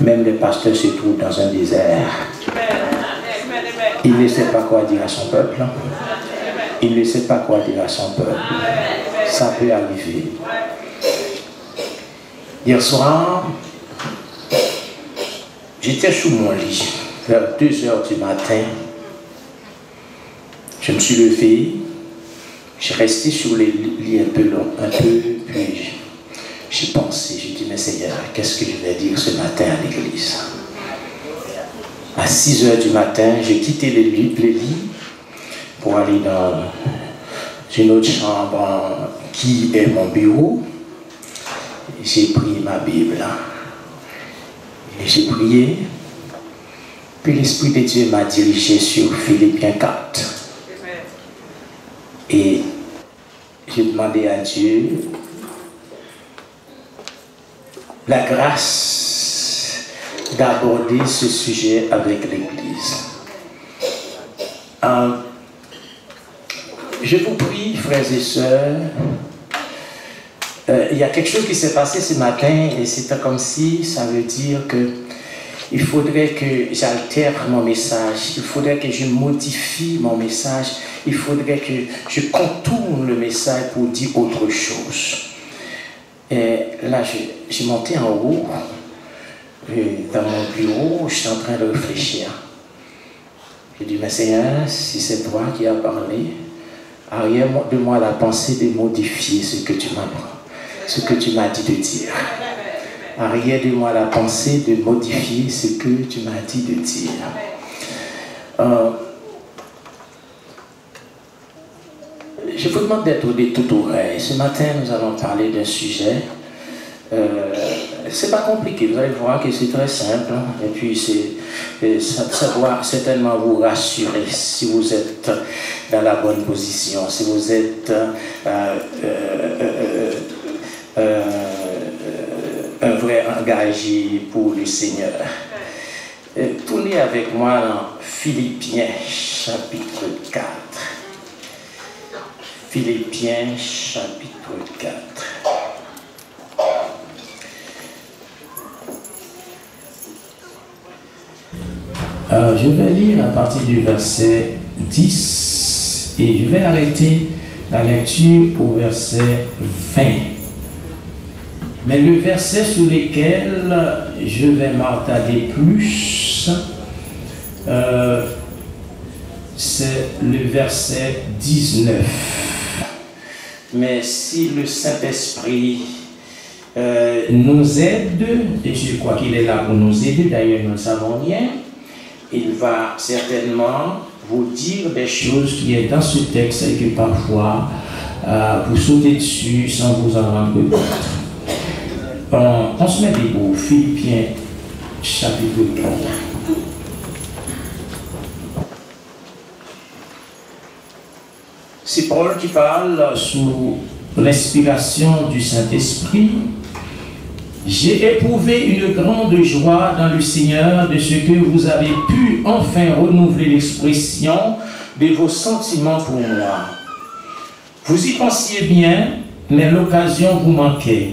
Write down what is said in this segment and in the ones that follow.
Même le pasteur se trouve dans un désert. Il ne sait pas quoi dire à son peuple. Il ne sait pas quoi dire à son peuple. Ça peut arriver. Hier soir, j'étais sous mon lit, vers 2 h du matin. Je me suis levé, j'ai resté sur le lit un peu long, puis j'ai pensé, j'ai dit, mais Seigneur, qu'est-ce que je vais dire ce matin à l'église? À 6 h du matin, j'ai quitté le lit pour aller dans une autre chambre qui est mon bureau. J'ai pris ma Bible et j'ai prié. Puis l'Esprit de Dieu m'a dirigé sur Philippiens 4. Et j'ai demandé à Dieu la grâce d'aborder ce sujet avec l'Église. Je vous prie, frères et sœurs, il y a quelque chose qui s'est passé ce matin et c'était comme si ça veut dire que il faudrait que j'altère mon message, il faudrait que je modifie mon message, il faudrait que je contourne le message pour dire autre chose. Et là, j'ai monté en haut, dans mon bureau, je suis en train de réfléchir. J'ai dit, mais Seigneur, si c'est toi qui as parlé, arrière de moi la pensée de modifier ce que tu m'as dit de dire. Arrière de moi la pensée de modifier ce que tu m'as dit de dire. Je vous demande d'être de toute oreille. Ce matin, nous allons parler d'un sujet. C'est pas compliqué, vous allez voir que c'est très simple. Et puis, ça doit certainement vous rassurer si vous êtes dans la bonne position, si vous êtes un vrai engagé pour le Seigneur. Tournez avec moi dans Philippiens chapitre 4. Philippiens chapitre 4. Je vais lire à partir du verset 10 et je vais arrêter la lecture au verset 20. Mais le verset sur lequel je vais m'attarder plus, c'est le verset 19. Mais si le Saint-Esprit nous aide, et je crois qu'il est là pour nous aider, d'ailleurs nous ne savons rien, il va certainement vous dire des choses qui sont dans ce texte et que parfois vous sautez dessus sans vous en rendre compte. On se met debout, Philippiens chapitre 4. C'est Paul qui parle sous l'inspiration du Saint-Esprit. J'ai éprouvé une grande joie dans le Seigneur de ce que vous avez pu enfin renouveler l'expression de vos sentiments pour moi. Vous y pensiez bien, mais l'occasion vous manquait.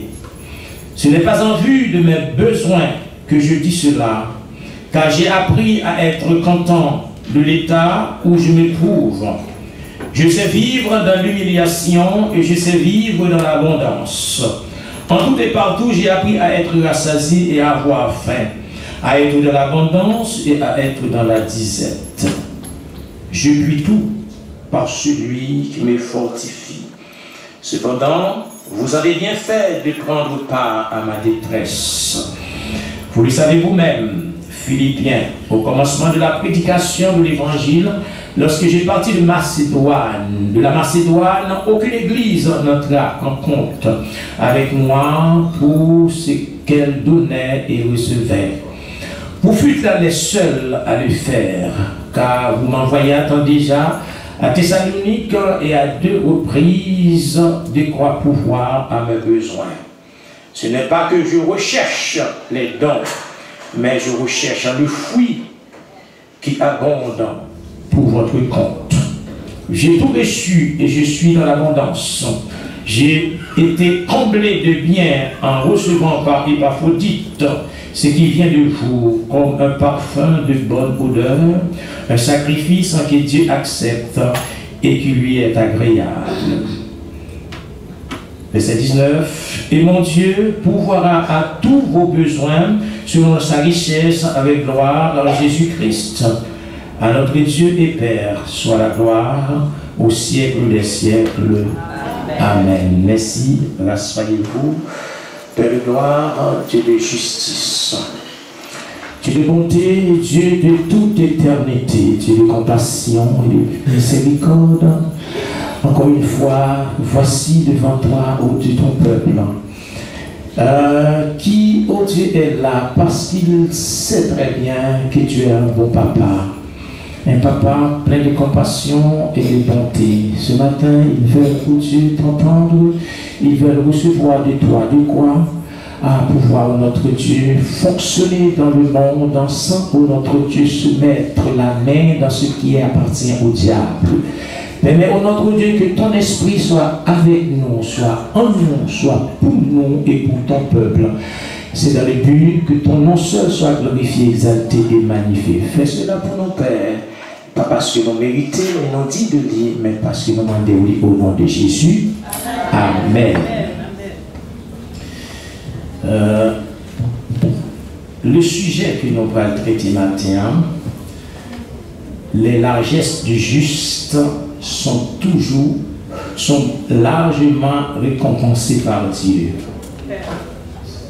Ce n'est pas en vue de mes besoins que je dis cela, car j'ai appris à être content de l'état où je me trouve. Je sais vivre dans l'humiliation et je sais vivre dans l'abondance. En tout et partout, j'ai appris à être rassasié et à avoir faim, à être dans l'abondance et à être dans la disette. Je puis tout par celui qui me fortifie. Cependant, vous avez bien fait de prendre part à ma détresse. Vous le savez vous-même, Philippiens, au commencement de la prédication de l'Évangile, lorsque j'ai parti de Macédoine, aucune église n'entra en compte avec moi pour ce qu'elle donnait et recevait. Vous fûtes là les seuls à le faire, car vous m'envoyez tant déjà à Thessalonique et à 2 reprises de quoi pouvoir à mes besoins. Ce n'est pas que je recherche les dons, mais je recherche le fruit qui abonde pour votre compte. J'ai tout reçu et je suis dans l'abondance. J'ai été comblé de biens en recevant par Épaphrodite, ce qui vient de vous comme un parfum de bonne odeur, un sacrifice que Dieu accepte et qui lui est agréable. Verset 19. Et mon Dieu pourvoira à tous vos besoins selon sa richesse avec gloire dans Jésus-Christ. À notre Dieu et Père soit la gloire au siècle des siècles. Amen. Merci. Rasseyez-vous. Père de gloire, Dieu de justice, Dieu de bonté, Dieu de toute éternité, Dieu de compassion et de miséricorde. Encore une fois, voici devant toi, ô Dieu, ton peuple, qui, ô Dieu, est là parce qu'il sait très bien que tu es un bon papa. Un papa plein de compassion et de bonté. Ce matin, ils veulent, ô Dieu, t'entendre. Ils veulent recevoir de toi de quoi pouvoir, notre Dieu, fonctionner dans le monde sans, ô notre Dieu, se mettre la main dans ce qui appartient au diable. Mais ô notre Dieu, que ton esprit soit avec nous, soit en nous, soit pour nous et pour ton peuple. C'est dans le but que ton nom seul soit glorifié, exalté et magnifié. Fais cela pour nos pères. Pas parce que nous méritons, nous non dit de dire, mais parce que nous demandons oui au nom de Jésus. Amen. Le sujet que nous allons traiter maintenant, les largesses du juste sont largement récompensées par Dieu.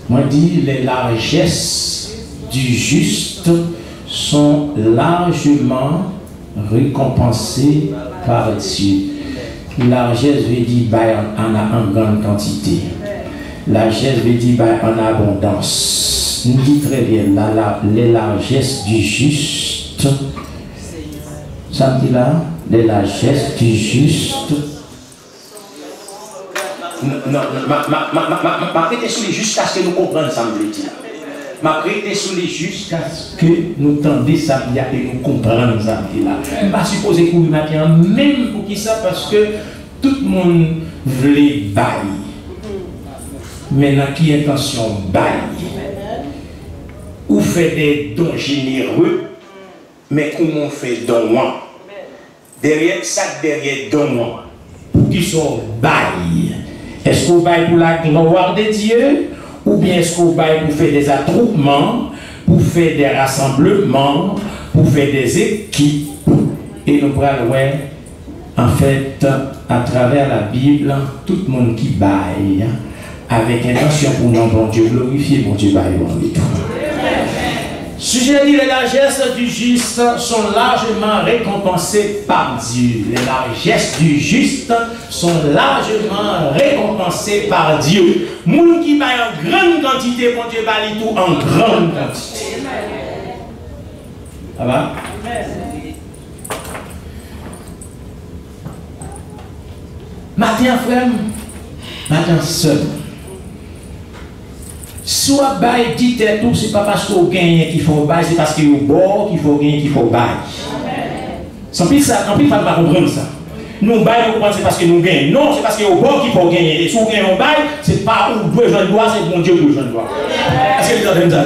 Moi dis, les largesses du juste sont largement récompensé par Dieu. Largesse veut dire en grande quantité. Largesse veut dire en abondance. Nous dit très bien les largesses du juste. Ça me dit là, les largesses du juste. Non, m'arrêtez sur les jusqu'à ce que nous comprenions ça me dit. M'arrêter sur les jusqu'à ce que nous tendons ça et nous comprenons ça là. Je ne pas supposer pour le matin, même pour qui ça, parce que tout le monde voulait bailler. Mais dans qui intention bailler? Ou fait des dons généreux, mais comment on fait don moi? Derrière ça, derrière don moi, pour qui sont baille? Est-ce qu'on baille pour la gloire de Dieu? Ou bien est-ce qu'on va pour faire des attroupements, pour faire des rassemblements, pour faire des équipes? Et nous prenons, en fait, à travers la Bible, tout le monde qui baille, avec intention pour nous, bon Dieu, glorifier, bon Dieu, baille, bon Dieu. Sujet dit, les largesses du juste sont largement récompensées par Dieu. Les largesses du juste sont largement récompensées par Dieu. Moun qui baille en grande quantité, bon Dieu baille tout en grande quantité. Ça va? Matin frère, matin seul. Soit bail dit tout, c'est pas parce qu'on gagne qu'il faut bail, c'est parce qu'il y a bon qu'il faut gagner qu'il faut bail. Sans plus ça, en plus, il ne faut pas comprendre ça. Nous bail, nous c'est parce que nous gagnons. Non, c'est parce qu'il y a bon qu'il faut gagner. Et si on gagne un bail, c'est pas où deux jeunes doigts, c'est mon Dieu que je dois. Est-ce que vous avez ça?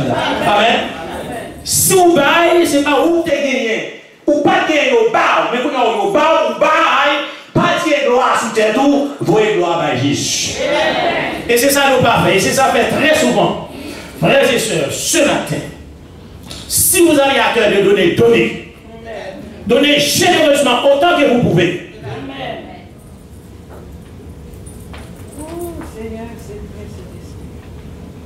Amen. Si on bail, c'est pas où tu as gagné. Ou pas gagner au bar, mais quand on est au bar, ou bail, pas de gloire sous tes tout, voyez gloire à Jésus. Et c'est ça nous pas fait. Et c'est ça fait très souvent. Frères et sœurs, ce matin, si vous avez à cœur de donner, donnez. Donnez généreusement autant que vous pouvez.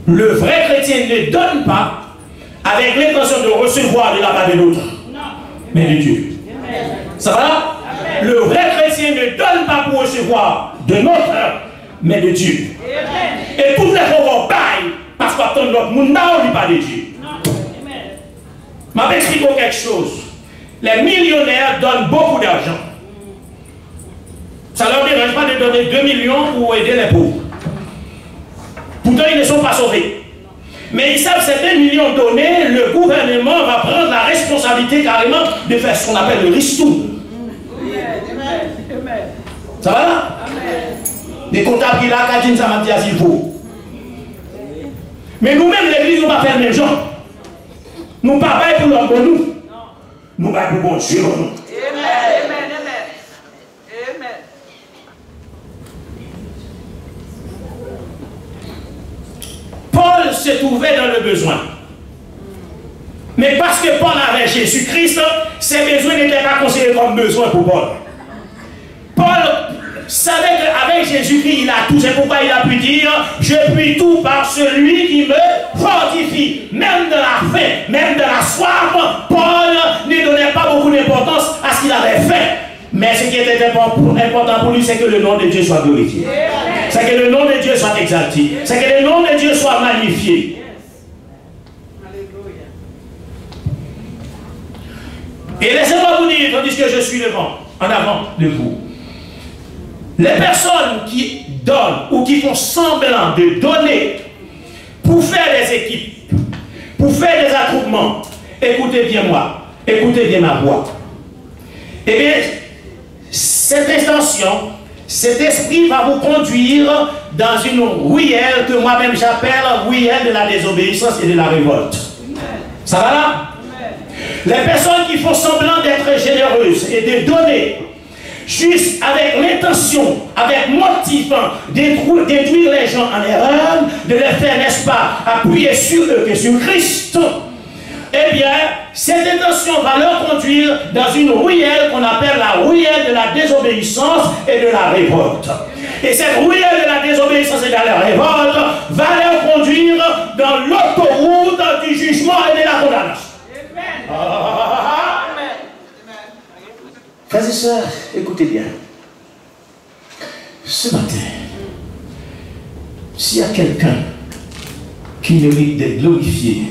Le vrai chrétien ne donne pas avec l'intention de recevoir de la part de l'autre, mais de Dieu. Ça va? Le vrai chrétien ne donne pas pour recevoir de notre, mais de Dieu. Et tout le monde baille parce qu'attendre notre monde n'a pas de Dieu. Je vais expliquer quelque chose. Les millionnaires donnent beaucoup d'argent. Ça ne leur dérange pas de donner 2 millions pour aider les pauvres. Pourtant, ils ne sont pas sauvés. Mais ils savent que ces 2 millions donnés, le gouvernement va prendre la responsabilité carrément de faire ce qu'on appelle le ristourne. Ça va là? Des comptables qui là, Kadine, ça m'a dit à s'il faut. Mais nous-mêmes, l'église, nous ne pas faire le même genre. Nous ne pas faire pour l'homme pour nous. Nous ne pas pour bon Dieu pour nous. Amen. Paul se trouvait dans le besoin. Mais parce que Paul avait Jésus-Christ, ses besoins n'étaient pas considérés comme besoins pour Paul. Paul savait qu'avec Jésus-Christ, il a tout. C'est pourquoi il a pu dire, je puis tout par celui qui me fortifie. Même de la faim, même de la soif, Paul ne donnait pas beaucoup d'importance à ce qu'il avait fait. Mais ce qui était important pour lui, c'est que le nom de Dieu soit glorifié. C'est que le nom de Dieu soit exalté. C'est que le nom de Dieu soit magnifié. Et laissez-moi vous dire, tandis que je suis en avant de vous, les personnes qui donnent ou qui font semblant de donner pour faire des équipes, pour faire des attroupements, écoutez bien moi, écoutez bien ma voix. Eh bien, cette intention, cet esprit va vous conduire dans une ruelle que moi-même j'appelle ruelle de la désobéissance et de la révolte. Ça va là? Les personnes qui font semblant d'être généreuses et de donner, juste avec l'intention, avec motif, d'éduire les gens en erreur, de les faire, n'est-ce pas, appuyer sur eux que sur Christ, eh bien, cette intention va leur conduire dans une ruelle qu'on appelle la ruelle de la désobéissance et de la révolte. Et cette ruelle de la désobéissance et de la révolte va leur conduire dans l'autoroute du jugement et de la condamnation. Frères et sœurs, écoutez bien. Ce matin, s'il y a quelqu'un qui mérite d'être glorifié,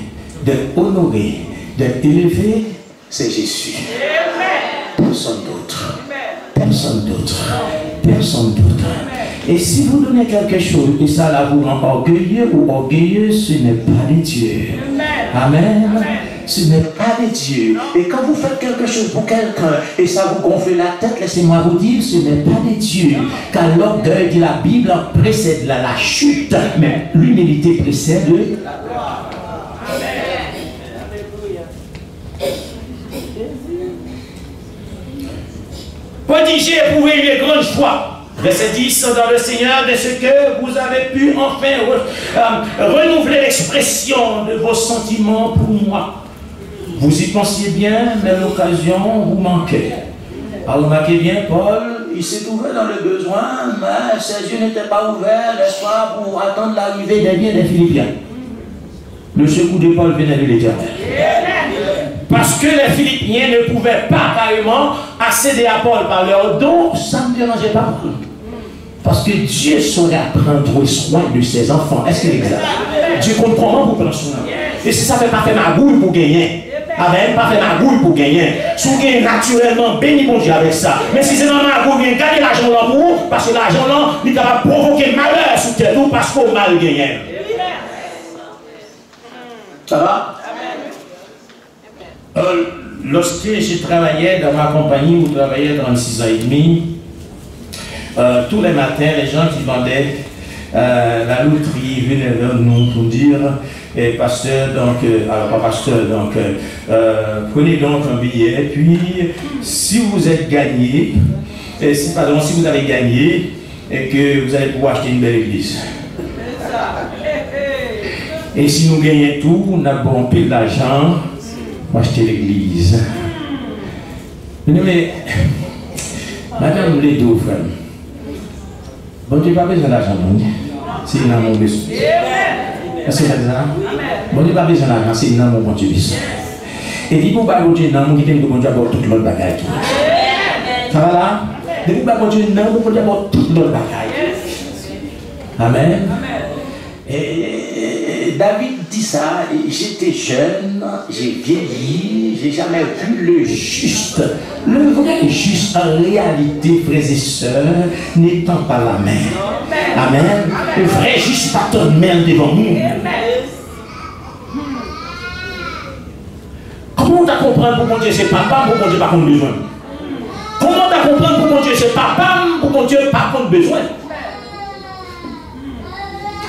d'être honoré, d'être élevé, c'est Jésus. Personne d'autre. Personne d'autre. Personne d'autre. Et si vous donnez quelque chose et ça là vous rend orgueilleux ou orgueilleuse, ce n'est pas de Dieu. Amen. Ce n'est pas de Dieu. Et quand vous faites quelque chose pour quelqu'un et ça vous gonfle la tête, laissez-moi vous dire, ce n'est pas de Dieu. Car l'orgueil de la Bible précède la chute, mais l'humilité précède la gloire. Paul dit, j'ai éprouvé une grande joie. Verset 10, dans le Seigneur, de ce que vous avez pu enfin renouveler l'expression de vos sentiments pour moi. Vous y pensiez bien, mais l'occasion vous manquait. Alors remarquez bien, Paul, il s'est trouvé dans le besoin, mais ses yeux n'étaient pas ouverts, n'est-ce pas, pour attendre l'arrivée des biens des Philippiens. Le secours de Paul venait de l'Éternel. Parce que les Philippiens ne pouvaient pas carrément accéder à Paul par leur don, ça ne dérangeait pas Paul. Parce que Dieu saurait prendre soin de ses enfants. Est-ce que c'est exact? Dieu comprend comment vous prenez soin. Et si ça ne fait pas faire magouille pour gagner, amen, pas faire magouille pour gagner. Si vous gagnez naturellement, béni bon Dieu avec ça. Mais si c'est dans magouille, gagnez l'argent là pour vous, parce que l'argent là, il va provoquer malheur sur terre, parce qu'on mal gagné. Ça va? Lorsque je travaillais dans ma compagnie, où je travaillais 36 ans et demi, tous les matins, les gens qui vendaient la loterie venaient vers nous pour dire, pasteur, donc, alors pas pasteur, donc, prenez donc un billet, puis si vous êtes gagné, si vous avez gagné, et que vous allez pouvoir acheter une belle église. Et si nous gagnons tout, on a bon pile d'argent pour acheter l'église. Mais, madame les deux frères, bon Dieu pas besoin d'argent, c'est une amour besoin. Est-ce que c'est ça? Bon Dieu pas besoin d'argent, c'est une amour bon Dieu besoin. Et dit pour pas bon Dieu, non, qui t'aime bon Dieu pour toute l'autre bagaille. Ça va là? Depuis pas bon Dieu, non, bon Dieu pour toute l'autre bagaille. Amen. Et David dit ça, j'étais jeune, j'ai vieilli, j'ai jamais vu le juste. Le vrai juste, en réalité, frères et sœurs, n'étant pas la main. Amen. Le vrai juste, pas ton main devant nous. Comment t'as compris pour mon Dieu c'est papa, pour mon Dieu pas qu'on besoin? Comment t'as compris pour mon Dieu c'est papa, pour mon Dieu pas qu'on besoin?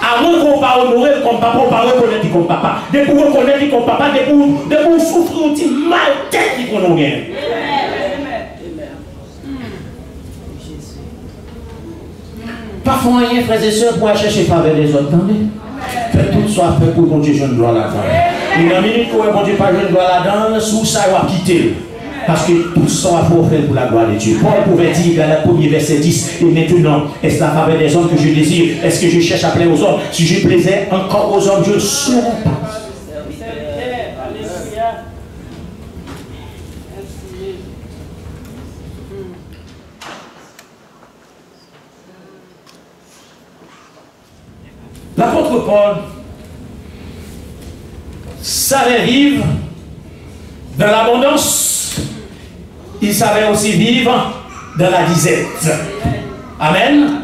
Avant qu'on pas honorer comme papa, on pas reconnaître comme papa. Dès pour reconnaître comme papa, dès pour souffrir un petit mal tête qui qu'on gagne. Pas faire rien, frères et sœurs, pour aller chercher faveur des autres. Attendez. Faites tout soit fait pour que Dieu jeune gloire là-dedans. Une minute où bon Dieu pas jeune gloire là-dedans, sous ça, il va quitter. Parce que tout ça va faire pour la gloire de Dieu. Paul pouvait dire dans le premier verset 10, et maintenant, est-ce la faveur des hommes que je désire? Est-ce que je cherche à plaire aux hommes? Si je plaisais encore aux hommes, je ne serais pas. L'apôtre Paul savait vivre dans l'abondance, il savait aussi vivre dans la disette. Amen.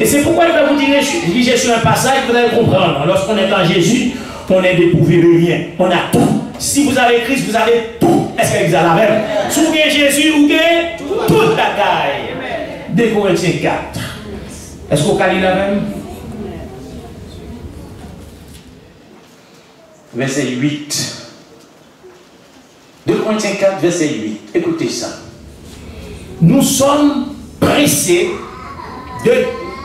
Et c'est pourquoi je vais vous diriger sur un passage, vous allez comprendre. Lorsqu'on est en Jésus, on est dépourvu de rien. On a tout. Si vous avez Christ, vous avez tout. Est-ce que vous avez la même? Si vous avez Jésus, vous avez toute la taille. 2 Corinthiens 4. Est-ce que vous avez la même? Verset 8. 2 Corinthiens 4, verset 8. Écoutez ça. Nous sommes pressés de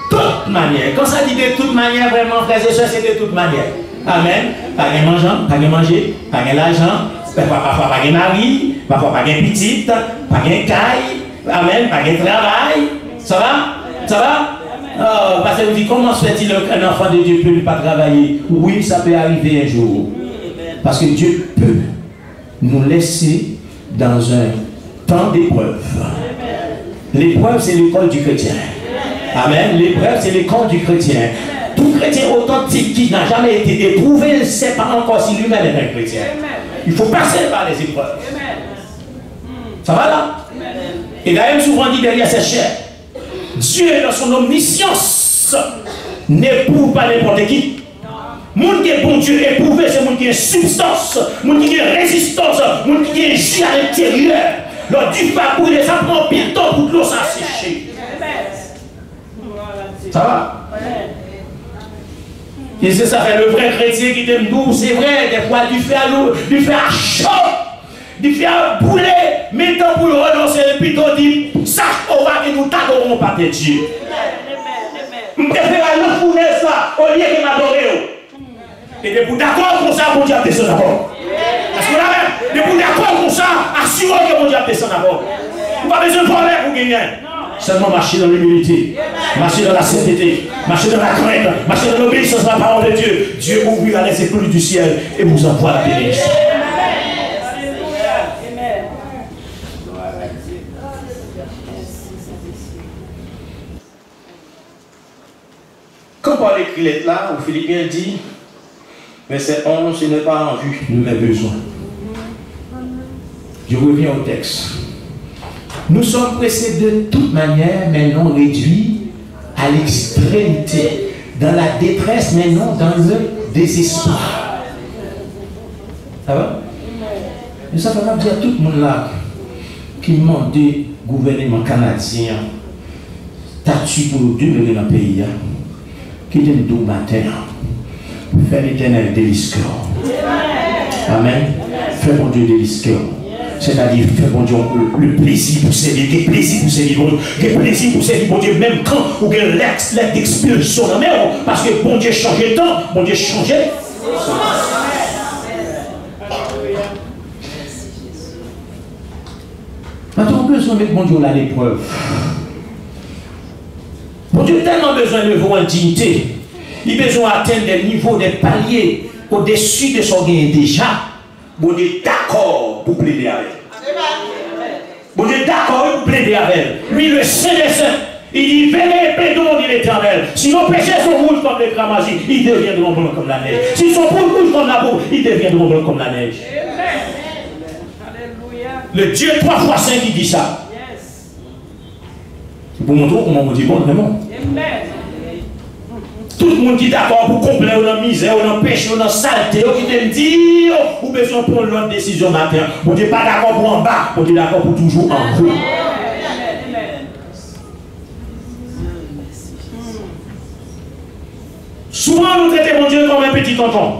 toute manière. Quand ça dit de toute manière, vraiment, frères et sœurs, c'est de toute manière. Amen. Pas de manger, pas de manger, pas de l'argent, parfois pas de mari, parfois pas de petite, pas de caille. Amen. Pas de travail. Ça va? Ça va? Oh, parce que vous dites, comment se fait-il qu'un enfant de Dieu ne peut pas travailler? Oui, ça peut arriver un jour. Parce que Dieu peut nous laisser dans un temps d'épreuve. L'épreuve, c'est l'école du chrétien. Amen. L'épreuve, c'est l'école du chrétien. Tout chrétien authentique qui n'a jamais été éprouvé ne sait pas encore si lui-même est un chrétien. Il faut passer par les épreuves. Ça va là? Et d'ailleurs, souvent dit derrière cette chair, Dieu, dans son omniscience, n'éprouve pas n'importe qui. Moun qui est bon Dieu éprouvé, c'est moun qui est substance, moun qui est résistance, moun qui est jus à l'intérieur. Lors du parcours, ça prend bien de temps pour que l'eau s'asséche. Ça va? Et c'est ça, le vrai chrétien qui t'aime doux, c'est vrai, des fois, du fait à l'eau, du fait à chaud, du fait à bouler, mais tant pour le renoncer, et puis t'en dit, sache qu'on va que nous t'adorons par tes dieux. Je te fais la fourner ça, au lieu de m'adorer. Et de vous d'accord comme ça, bon Dieu a descendu d'abord. Est-ce que vous l'avez? De vous d'accord comme ça, assurez que bon Dieu a descendu d'abord. Vous n'avez pas besoin de problème pour gagner. Seulement marcher dans l'humilité, marcher dans la sainteté, marcher dans la crainte, marcher dans l'obéissance à la parole de Dieu. Dieu ouvrira les écluses du ciel et vous envoie la bénédiction. Quand Paul écrit l'être là, où Philippiens dit, verset 11, je n'ai pas en vue de mes besoins. Je reviens au texte. Nous sommes pressés de toute manière, mais non réduits à l'extrémité, dans la détresse, mais non dans le désespoir. Ça va? Et ça va dire tout le monde là qui demande du gouvernement canadien statut pour demeurer dans le pays, qui est un doux matin. Fais l'éternel délice cœur. Amen. Fais bon Dieu délice cœur. C'est-à-dire, fais bon Dieu le plaisir pour servir, le plaisir pour servir, le plaisir pour servir, bon Dieu, même quand vous avez l'ex d'expulsion dans la mer, parce que bon Dieu changeait le temps, bon Dieu changeait. Maintenant, on a besoin de mettre bon Dieu là à l'épreuve. Bon Dieu a tellement besoin de vous en dignité. Il a besoin d'atteindre des niveaux, des paliers au-dessus de son gain déjà. Bon Dieu est d'accord pour plaider avec elle. Bon Dieu est d'accord pour plaider avec elle. Lui, le Saint des Saints, il dit, venez, plaidons, dit l'Éternel. Si nos péchés sont rouges comme les cramasis, ils deviendront blancs comme la neige. S'ils sont rouges comme la boue, ils deviendront blancs comme la neige. Le Dieu 3 fois 5 qui dit ça. C'est pour montrer comment on dit bon, vraiment. Tout le monde qui est d'accord pour combler ou dans misère, ou dans péché, ou dans saleté, qui te dit, ou besoin de prendre l'autre décision matin. On n'est pas d'accord pour en bas, on est d'accord pour toujours en haut. Souvent, nous traitons mon Dieu comme un petit tonton.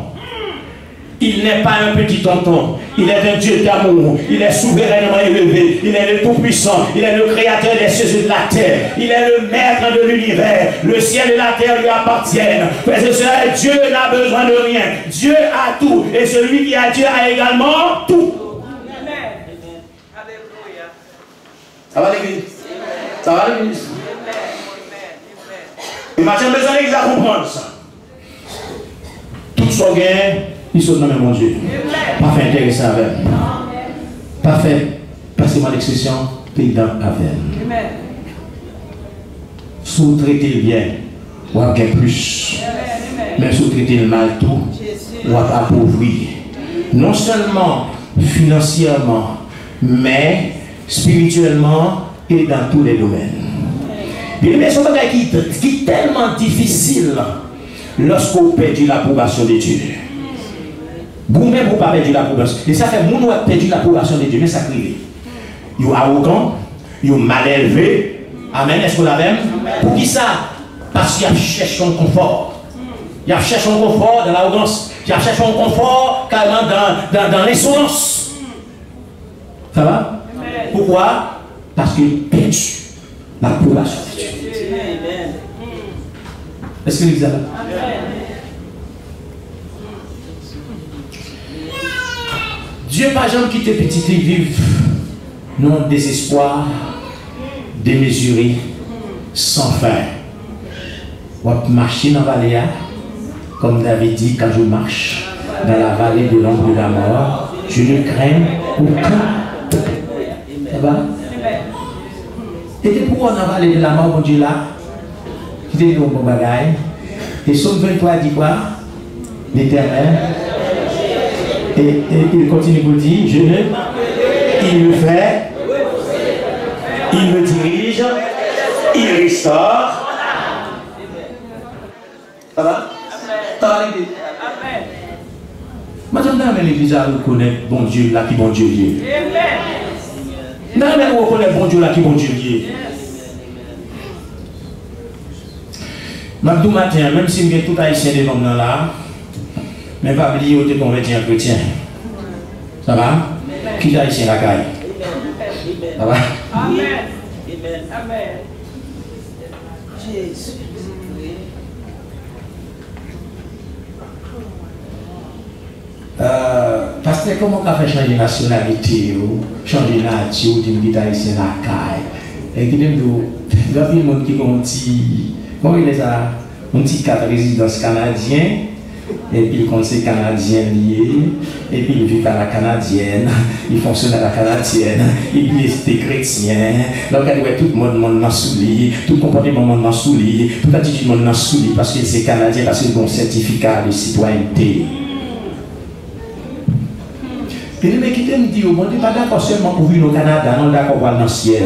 Il n'est pas un petit tonton. Il est un Dieu d'amour. Il est souverainement élevé. Il est le Tout-Puissant. Il est le Créateur des cieux et de la terre. Il est le Maître de l'univers. Le ciel et la terre lui appartiennent. Frères et sœurs, Dieu n'a besoin de rien. Dieu a tout. Et celui qui a Dieu a également tout. Ça va l'église? Ça va l'église? Il m'a besoin d'église à comprendre ça. Tout son gain, il saute dans le même mon Dieu. Pas fait intéresser avec. Pas fait, passez-moi l'expression, pédant avec. Sous-traiter bien, ou à plus. Mais sous-traiter le mal tout, ou à appauvrir. Non seulement financièrement, mais spirituellement et dans tous les domaines. Mais c'est un bagage qui est tellement difficile lorsqu'on perd l'approbation de Dieu. Vous-même, vous ne pouvez pas perdre l'approbation. Et ça fait que nous avons perdu l'approbation de Dieu, mais ça crée. Ils sont arrogants, ils sont mal élevés. Amen. Est-ce que vous l'avez? Pour qui ça? Parce qu'ils cherchent son confort. Ils cherchent son confort dans l'arrogance. Ils cherchent son confort carrément dans l'insolence. Ça va? Pourquoi? Parce qu'ils perdent l'approbation de Dieu. Est-ce que vous avez? Dieu pas jamais quitté petit et vivre non désespoir, démesuré, sans fin. On va marcher dans la vallée, comme David dit, quand je marche dans la vallée de l'ombre de la mort, je ne crains aucun. Ça va? Et pourquoi on a parlé de la mort, mon Dieu, là? Qui était un bon bagaille. Et Somme 23 dit quoi? L'Éternel. Et il continue pour dire, il me fait, il me dirige, il restaure. Ça va? Ça va l'église? Maintenant, l'église a reconnaître bon Dieu là qui bon Dieu est. Non, mais on reconnaît bon Dieu là qui bon Dieu est. Tout matin, même si je suis tout haïtien devant là, mais pas oublier que tu es converti en chrétien. Ça va? Qui est haïtien la caille? Ça va? Amen. Amen. Jésus. Parce que comment on a fait changer nationalité, changer nature, d'une haïtien la caille? Et qui dit, il y a des gens qui ont un petit carte de résidence canadien, et puis il conseille canadien lié, et puis il vit à la canadienne, il fonctionne à la canadienne, il est chrétien, donc il voit tout le monde dans soulier, tout le comportement dans soulier, toute attitude dans soulier, parce que c'est canadien, parce qu'il a un certificat de citoyenneté. Et le mec qui me dit, on n'est pas d'accord seulement pour vivre au Canada, non d'accord pour aller dans le ciel.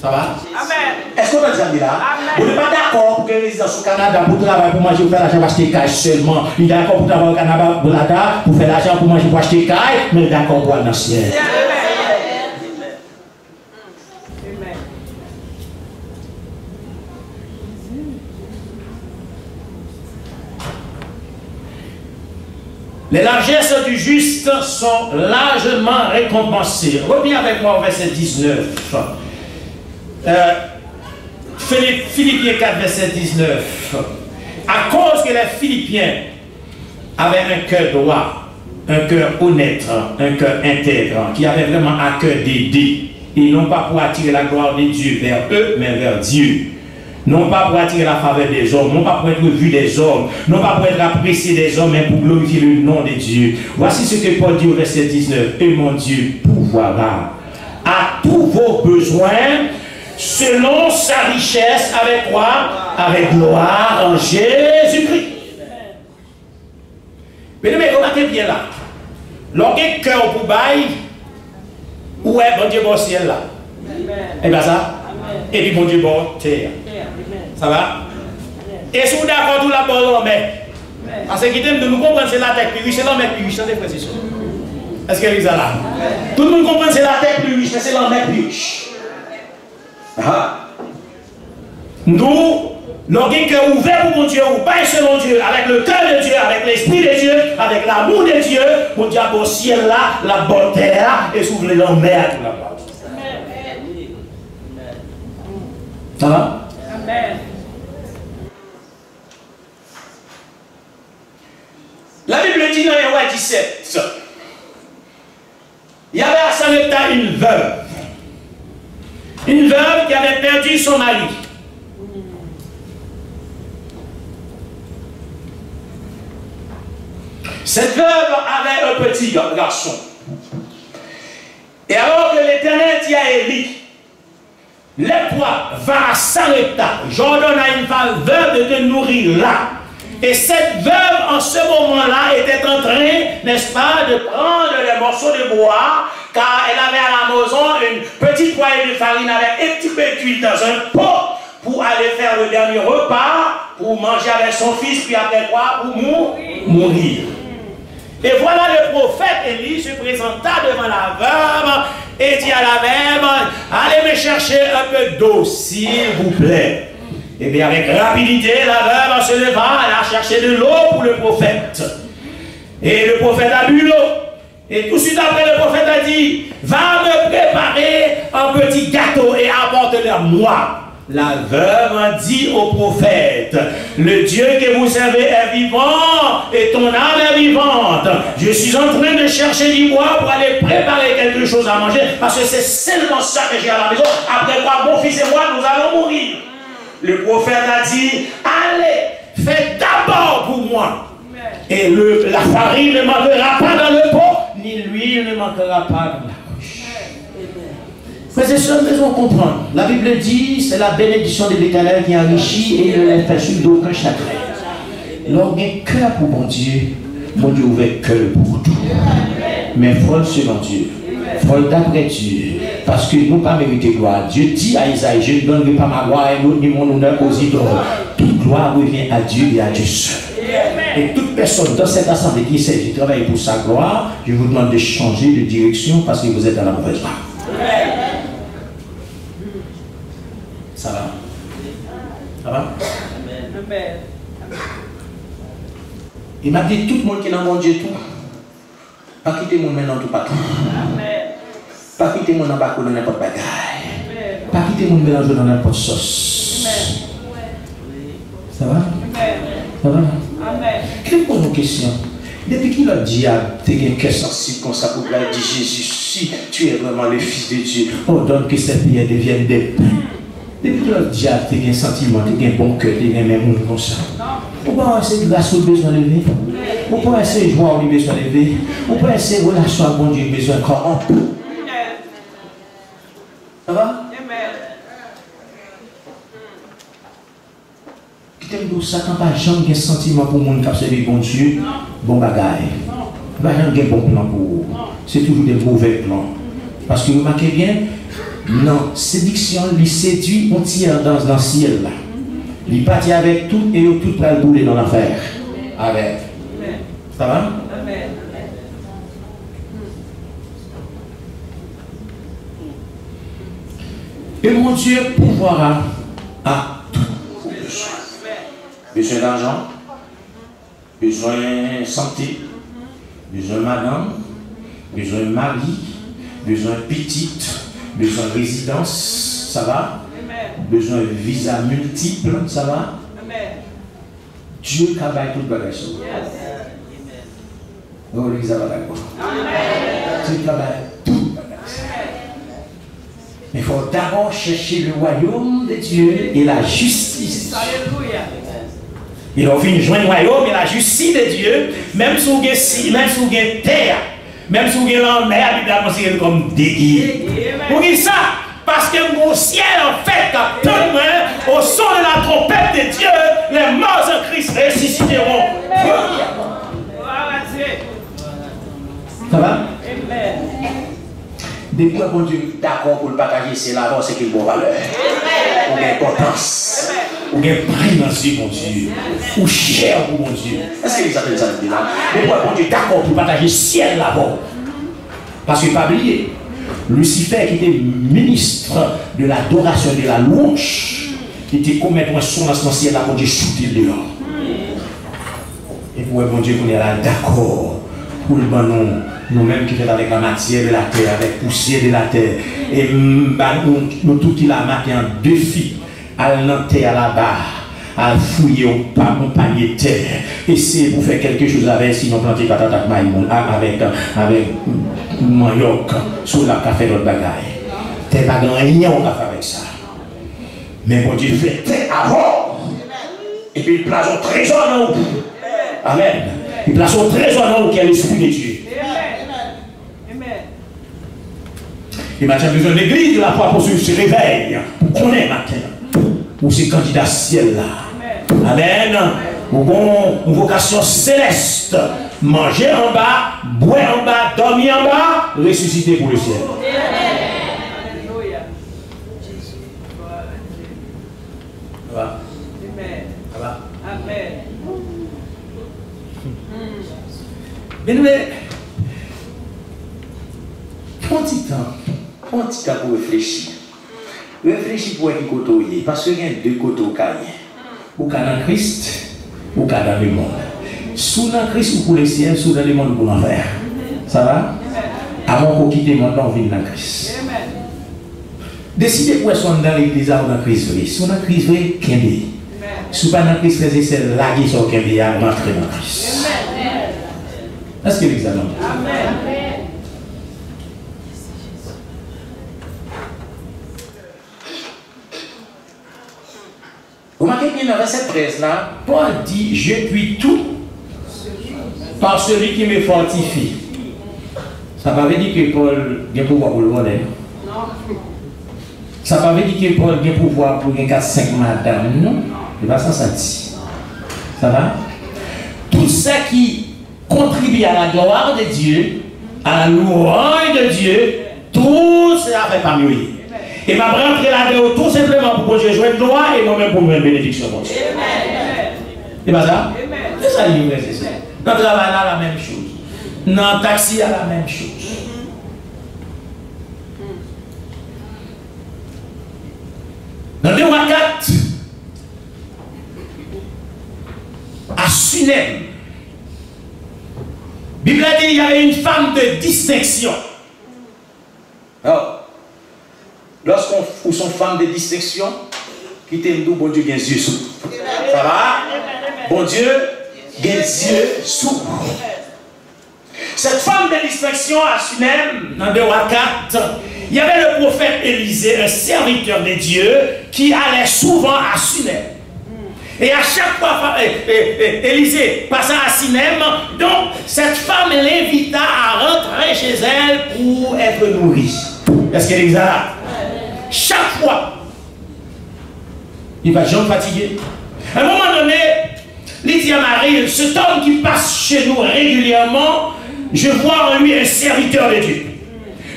Ça va? Amen. Est-ce qu'on va dire là? On n'est pas d'accord pour que les résidents au Canada pour travailler, pour manger, pour faire l'argent, pour acheter cash seulement. Il est d'accord pour travailler au Canada pour faire l'argent, pour manger, pour acheter cash, mais d'accord pour aller dans le ciel. Les largesses du juste sont largement récompensées. Reviens avec moi au verset 19. Philippiens 4, verset 19. À cause que les Philippiens avaient un cœur droit, un cœur honnête, un cœur intègre, qui avait vraiment à cœur d'aider, et non pas pour attirer la gloire de Dieu vers eux, mais vers Dieu. Non pas pour attirer la faveur des hommes, non pas pour être vu des hommes, non pas pour être apprécié des hommes, mais pour glorifier le nom de Dieu. Voici ce que Paul dit au verset 19. Et mon Dieu pourvoira à tous vos besoins selon sa richesse, avec quoi? Avec gloire en Jésus-Christ. Mais remarquez bien là. Lorsqu'un cœur pour bail, où est bon Dieu bon ciel là? Et bien ça? Et puis bon Dieu bon terre. Ça va? Et si vous d'accord tout la bonne mais parce que nous comprenons c'est la terre plus riche, c'est l'homme plus riche, c'est précision. Est-ce que vous là? Tout le monde comprend c'est la terre plus riche, mais c'est l'homme plus riche. Nous, L'organe cœur ouvert pour mon Dieu, ou pas selon Dieu, avec le cœur de Dieu, avec l'esprit de Dieu, avec l'amour de Dieu, mon Dieu au ciel là, la bonne terre, et s'ouvre la mer pour la part. Ça va? Amen. La Bible dit dans Hébreux 17, il y avait à Sarepta une veuve qui avait perdu son mari. Cette veuve avait un petit garçon. Et alors que l'Éternel dit à Élie, lève-toi, va à Sarepta, j'ordonne à une femme veuve de te nourrir là. Et cette veuve, en ce moment-là, était en train, n'est-ce pas, de prendre des morceaux de bois, car elle avait à la maison une petite poignée de farine avec un petit peu d'huile dans un pot pour aller faire le dernier repas, pour manger avec son fils, puis après quoi, pour mourir. Et voilà le prophète Élie se présenta devant la veuve et dit à la veuve, allez me chercher un peu d'eau, s'il vous plaît. Et bien avec rapidité, la veuve se leva, elle a cherché de l'eau pour le prophète. Et le prophète a bu l'eau. Et tout de suite après, le prophète a dit, va me préparer un petit gâteau et apporte-le à moi. La veuve a dit au prophète, le Dieu que vous servez est vivant et ton âme est vivante. Je suis en train de chercher du bois pour aller préparer quelque chose à manger parce que c'est seulement ça que j'ai à la maison. Après quoi, mon fils et moi, nous allons mourir. Le prophète a dit, allez, faites d'abord pour moi. Et la farine ne manquera pas dans le pot, ni l'huile ne manquera pas dans la couche. Frères et sœurs, nous devons comprendre. La Bible dit, c'est la bénédiction de l'Éternel qui enrichit et ne les fait suivre d'aucun chagrin. L'on a un cœur pour mon Dieu ouvert cœur pour tout. Mais folle selon Dieu. Folle d'après Dieu. Parce que nous pas mérité gloire. Dieu dit à Isaïe, je ne donnerai pas ma gloire et ni mon honneur aux idoles. Toute gloire revient à Dieu et à Dieu seul. Et toute personne dans cette assemblée qui essaie de travailler pour sa gloire, je vous demande de changer de direction parce que vous êtes dans la mauvaise voie. Ça va? Ça va? Amen. Il m'a dit tout le monde qui est dans mon Dieu tout. Pas quitter mon maintenant tout partout. Pas quitter mon embarque dans n'importe quoi bagaille. Pas quitter mon mélange dans n'importe sauce. Ça va? Ça va? Quelle pose une question? Depuis qu'il a dit à tes questions sensibles comme ça pour dire Jésus, si tu es vraiment le Fils de Dieu, ordonne que cette prière devienne des pains. Depuis qu'il a dit à tes sentiments, tes bon cœur, tes même comme ça. Pourquoi essayer de grâce au besoin levé? Pourquoi essayer de joie au besoin levé? Pourquoi essayer de relation à bon Dieu besoin corrompre? Ça va? Quittez-nous ça quand pas jamais un sentiment pour mon cap servir bon Dieu, bon bagaille. Pas jamais un bon plan pour vous. C'est toujours des mauvais plans. Parce que vous remarquez bien, non, séduction lui séduit, on tire dans le ciel là. Il partit avec tout et tout va le bouler dans l'affaire. Avec. Ça va? Et mon Dieu pourvoira à tout besoin. Besoin d'argent, besoin de santé, besoin de madame, besoin de mari, besoin de petite, besoin de résidence, ça va? Besoin de visa multiple, ça va? Dieu travaille tout le bagage. Oh, l'église va d'accord. Dieu travaille tout le bagage. Mais il faut d'abord chercher le royaume de Dieu et la justice. Alléluia. Il a fini de joindre le royaume et la justice de Dieu, même si vous avez terre, même si vous avez la mer, il est considéré comme déguis. Pour qui ça? Parce que mon ciel, en fait, au son de la trompette de Dieu, les morts en Christ ressusciteront. Ça va? Depuis que bon Dieu est d'accord pour le partager, c'est l'avance, c'est qu'il a une valeur. Ou une importance. Ou une prégnance, mon Dieu. Ou cher pour mon Dieu. Est-ce que les appellent ça là? Depuis que bon Dieu est d'accord pour partager le ciel là-bas. Parce qu'il ne faut pas oublier. Lucifer qui était ministre de l'adoration et de la louange, qui te commettre un son dans ce ciel là, bon Dieu, shooter dehors. Et pour bon Dieu, qu'on est là d'accord pour le bon nous-mêmes qui faisons avec la matière de la terre, avec la poussière de la terre. Et nous tout qui la matin en défi à l'enterre là-bas, à fouiller un panier de terre. Essayer pour faire quelque chose avec, sinon planter patate avec manioc sur la café de bagaille. T'es pas grand rien on va faire avec ça. Mais bon Dieu fait terre avant. Et puis il place un trésor dans vous. Amen. Il place un trésor dans vous qui est l'esprit de Dieu. Et maintenant, besoin de l'église de la foi pour se réveiller, pour qu'on ait matin, pour ces candidats ciel là. Amen. Pour une vocation céleste. Manger en bas, boire en bas, dormir en bas, ressusciter pour le ciel. Alléluia. Ça va? Ça va? Amen. Bien, mais, prends un petit temps pour réfléchir. Réfléchir pour être côtoyer. Parce qu'il y a deux côtés au cas. Ou dans Christ, ou dans le monde. Sous dans Christ ou pour le ciel, sous dans le monde pour l'enfer. Ça va? Avant qu'on quitte le monde, on vit dans Christ. Décidez pour être dans l'église ou dans Christ vrai. Sous dans Christ vrai, qu'est-ce sous pas dans Christ vrai, c'est là qui sont qu'est-ce à rentrer dans Christ. Est-ce que l'examen? Amen. Vous remarquez bien dans verset 13 là, Paul dit, je puis tout par celui qui me fortifie. Ça ne veut pas dire que Paul a pouvoir pour le monde. Non. Ça ne veut pas dire que Paul a pouvoir pour 4-5 madames. Non. C'est pas ça dit. Ça va? Tout ça qui contribue à la gloire de Dieu, à la louange de Dieu, tout cela fait parmi lui. Et m'a rentré là-dedans tout simplement pour que je joue de gloire et moi-même pour me bénédiction. C'est pas ça? C'est ça, c'est ça. Dans le travail, là, la même chose. Dans le taxi, là, la même chose. Dans 2 ou 4, à Sunem, la Bible dit qu'il y avait une femme de distinction. Alors, lorsqu'on sont femmes de distinction, qui t'aiment d'où, bon Dieu, gagne yeux sourds. Ça va? Bon Dieu, gagne yeux sourds. Cette femme de distinction à Sunem, dans 2 ou 4, il y avait le prophète Élisée, un serviteur de Dieu, qui allait souvent à Sunem. Et à chaque fois, Élisée passait à Sunem, donc cette femme l'invita à rentrer chez elle pour être nourrie. Est-ce qu'elle est exacte? Chaque fois, il va jamais fatigué. À un moment donné, il dit à Marie, cet homme qui passe chez nous régulièrement, je vois en lui un serviteur de Dieu.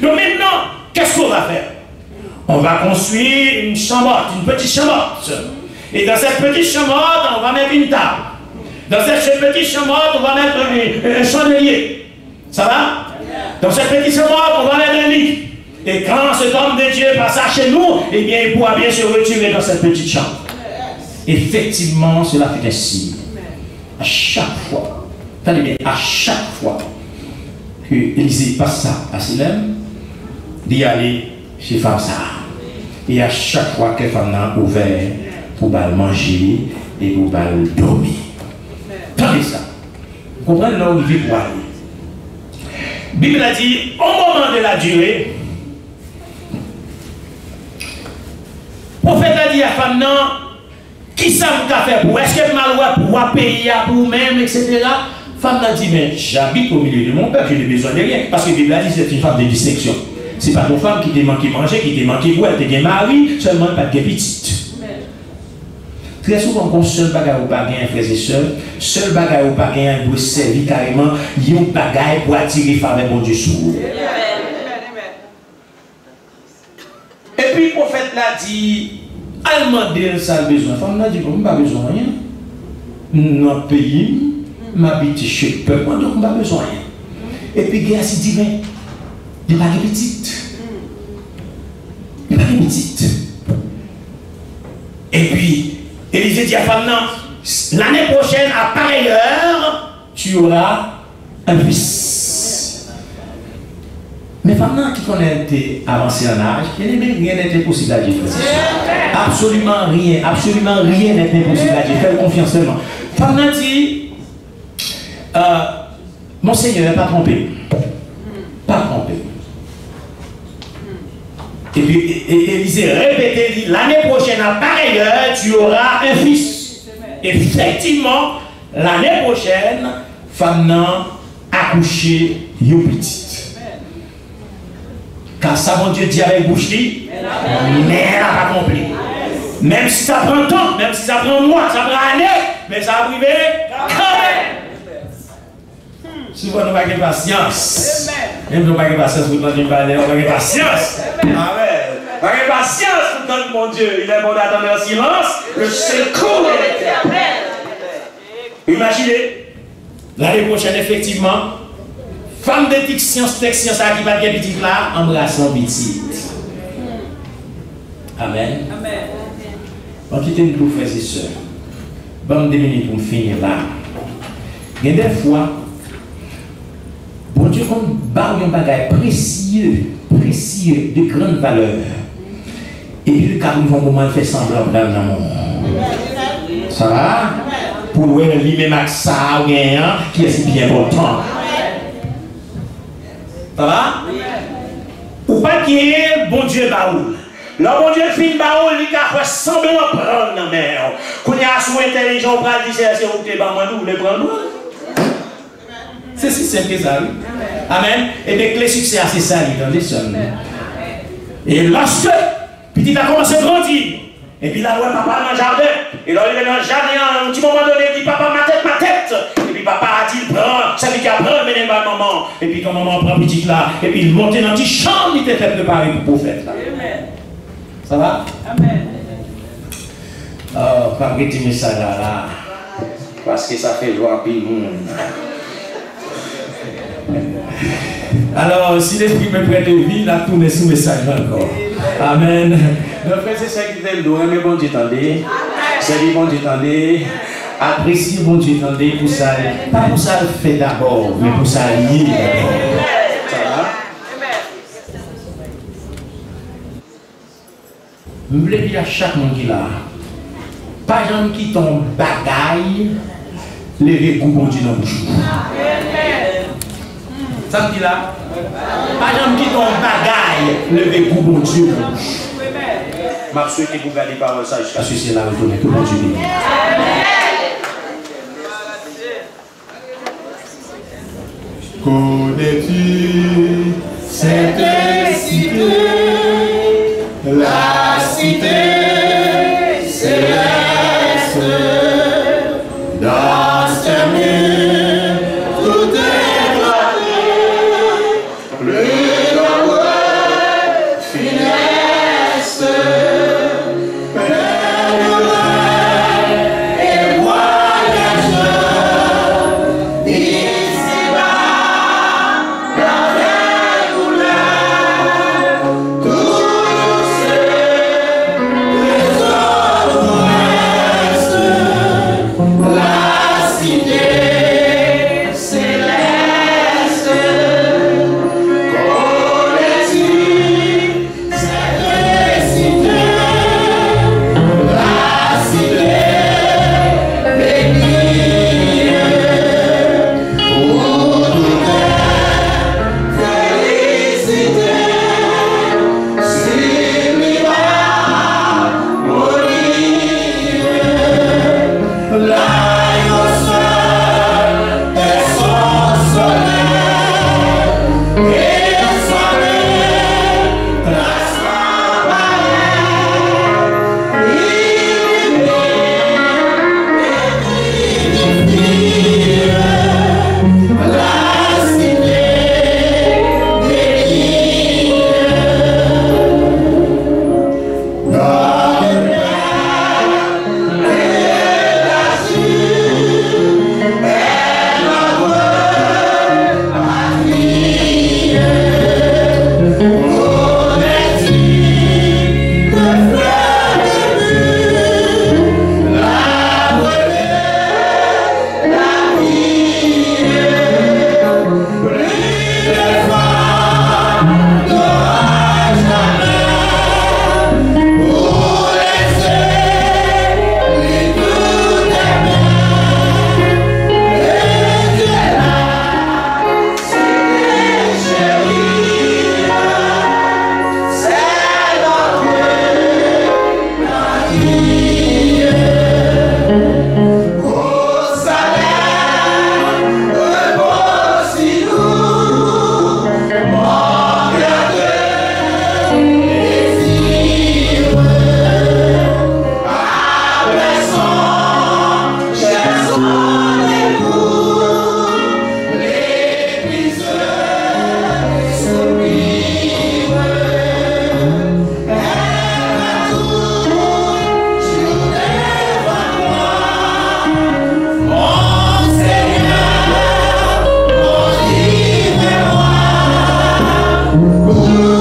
Donc maintenant, qu'est-ce qu'on va faire? On va construire une chambre, une petite chambre. Et dans cette petite chambre, on va mettre une table. Dans cette petite chambre, on va mettre un chandelier. Ça va? Dans cette petite chambre, on va mettre un lit. Et quand cet homme de Dieu passera chez nous, eh bien, il pourra bien se retirer dans cette petite chambre. Effectivement, cela fait ainsi. À chaque fois, attendez bien, à chaque fois que Élisée passa à Sunem, d'y aller chez Femme Sarah. Et à chaque fois que Femme a ouvert pour manger et pour dormir. Attendez ça. Vous comprenez là où il vit pour aller. La Bible a dit, au moment de la durée, le prophète a dit à Femme, qui ça vous a fait pour? Est-ce que mal pour payer pour vous-même, etc. Femme a dit, mais j'habite au milieu de mon peuple, je n'ai besoin de rien. Parce que la Bible a dit, c'est une femme de distinction. Ce n'est pas ton femme qui t'a manqué manger, qui t'a manqué boire, qui t'a mari, seulement pas de petite. Très souvent, quand seul bagage ou pas gain, frères et sœurs, seul bagage ou pas gain, doit servir carrément, il y a un bagage pour attirer les femmes et bon Dieu sur vous. Et puis, le prophète l'a dit, elle m'a dit, ça a besoin. La femme l'a dit, je n'ai pas besoin de rien. Dans le pays, m'habite chez le peuple, donc je n'ai pas besoin de rien. Et puis, il a dit, mais, il n'est pas petite. Il n'est pas petite. Et puis, Élisée dit à femme, non, l'année prochaine, à pareille heure, tu auras un fils. Mais femme qui connaît avancé en âge, rien n'était possible à Dieu. Absolument rien n'était possible à Dieu. Fais confiance seulement. Femme dit, mon Seigneur, pas trompé. Pas trompé. Et puis Élisée répétait, dit, l'année prochaine, à pareille heure, tu auras un fils. Effectivement, l'année prochaine, femme n'a accouché une petite. Car ça, mon Dieu dit avec bouche, mais elle n'a pas compris. Même si ça prend temps, même si ça prend mois, ça prend année, mais ça va arriver quand même. Souvent, nous n'avons pas de patience. Même nous n'avons pas de patience pour nous parler, nous n'avons pas de patience. Amen. Nous n'avons pas de patience pour nous, mon Dieu. Il est bon d'attendre en silence le secours de l'Éternel. Imaginez, l'année prochaine, effectivement, femme d'éthique, science, texte, science, qui va bien petite là, embrassant petite. Amen. Amen. On quitte nous, frères et sœurs. Bon, 2 minutes pour finir là. Il y a des fois, bon Dieu, comme un bagage précieux, de grande valeur. Et puis le cas où nous moment fait semblant dans le monde. Ça va? Pour nous, lui-même avec ça, qui est si bien important. Ça va? Ou pas qu'il y ait bon Dieu baoul. Le bon Dieu fin baoul, il a fait semblant prendre la mer. Quand il y a sous intelligent, on va dire c'est où tu es, nous voulons prendre. C'est si simple que ça. Amen. Et bien, le succès, c'est ça, dans les sommes. Et lorsque, petit a commencé à grandir, et puis là, papa dans le jardin, et là, il est dans le jardin, à un petit moment donné, il dit, papa, ma tête. Et puis papa a dit, prends, ça veut dire prends, mais pas maman. Et puis quand maman prend petit là, et puis il monte dans une petite chambre, il était fait préparer pour le prophète. Amen. Ça va? Amen. Oh, pas arrêter ça là, parce que ça fait joie à tout le monde. Alors, si l'esprit me prête de vie, la tourne sous message encore. Amen. Nos frères et sœurs qui étaient le mais bon Dieu tendez. C'est dit bon Dieu tendez. Appréciez bon Dieu tendez pour ça. Pas pour ça le fait d'abord, mais pour ça lier d'abord. Ça va? Je voulais dire à chaque monde qui est là. Pas gens qui tombent bagaille, lever goût bon Dieu dans le bouche. Ça me dit là, pas gens qui tombent bagaille, lever goût bon Dieu dans le bouche. Je souhaite que vous gardez par ça jusqu'à ce que c'est là retourner tout le monde. Connais-tu cette cité, la cité céleste, dans ses murs, tout est éclaté, plus d'envoi funeste, pèlerin et voyageur, ici-bas, dans les douleurs. Pour